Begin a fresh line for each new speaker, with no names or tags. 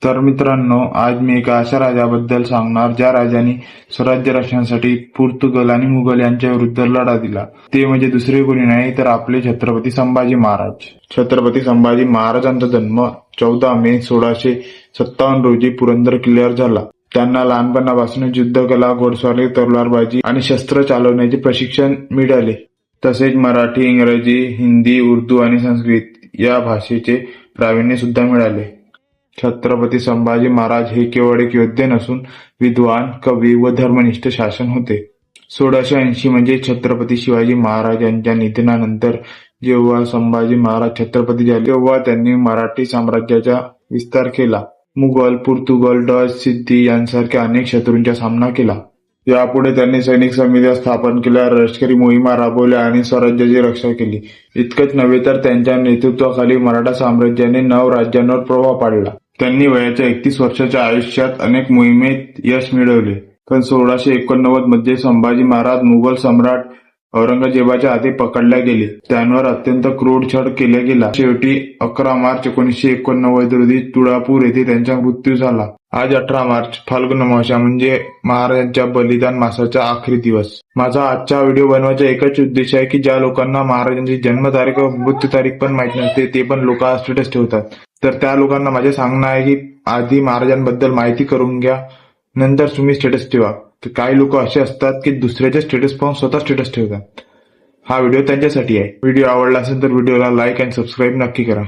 तर मित्रांनो, आज मी एका अशा राजाबद्दल सांगणार ज्या राजाने स्वराज्य रक्षणासाठी पोर्तुगल आणि मुघल यांच्या विरुद्ध लढा दिला. ते म्हणजे दुसरे कोणी नाही तर आपले छत्रपती संभाजी महाराज. छत्रपती संभाजी महाराजांचा जन्म 14 मे 1657 रोजी पुरंदर किल्ल्यावर झाला. त्यांना लहानपणापासूनच युद्धकला, घोडस्वारी, तलवारबाजी आणि शस्त्र चालवण्याचे प्रशिक्षण मिळाले. तसेच मराठी, इंग्रजी, हिंदी, उर्दू आणि संस्कृत या भाषेचे प्रावीण्य सुद्धा मिळाले. छत्रपती संभाजी महाराज हे केवळ एक योद्धे नसून विद्वान, कवी व धर्मनिष्ठ शासन होते. 1680 म्हणजे छत्रपती शिवाजी महाराज यांच्या निधनानंतर जेव्हा संभाजी महाराज छत्रपती झाले तेव्हा त्यांनी मराठी साम्राज्याचा विस्तार केला. मुघल, पोर्तुगल, डच, सिद्धी यांसारख्या अनेक शत्रूंचा सामना केला. यापुढे त्यांनी सैनिक समित्या स्थापन केल्या, लष्करी मोहिमा राबवल्या आणि स्वराज्याची रक्षा केली. इतकंच नव्हे तर त्यांच्या नेतृत्वाखाली मराठा साम्राज्याने 9 राज्यांवर प्रभाव पाडला. त्यांनी वयाच्या 31 वर्षाच्या आयुष्यात अनेक मोहिमेत यश मिळवले. पण 1689 मध्ये संभाजी महाराज मुघल सम्राट औरंगजेबाच्या हाती पकडले गेले. त्यांवर अत्यंत क्रूर छळ केला गेला. शेवटी 11 मार्च 1989 रोजी तुळापूर येथे त्यांचा मृत्यू झाला. आज 18 मार्च फाल्गुन अमावस्या म्हणजे महाराजांच्या बलिदान मासाचा आखरी दिवस. माझा आजचा व्हिडिओ बनवायचा एकच उद्देश आहे की ज्या लोकांना महाराजांची जन्मतारीख व मृत्यू तारीख पण माहित नसते ते पण लोक स्टेटस ठेवतात. तर त्या लोकांना माझे सांगणं आहे की आधी महाराजांबद्दल माहिती करून घ्या, नंतर तुम्ही स्टेटस ठेवा. तर काही लोक असे असतात की दुसऱ्याचे स्टेटस पाहून स्वतः स्टेटस ठेवतात. हा व्हिडिओ त्यांच्यासाठी आहे. व्हिडिओ आवडला असेल तर व्हिडिओला लाईक आणि सबस्क्राईब नक्की करा.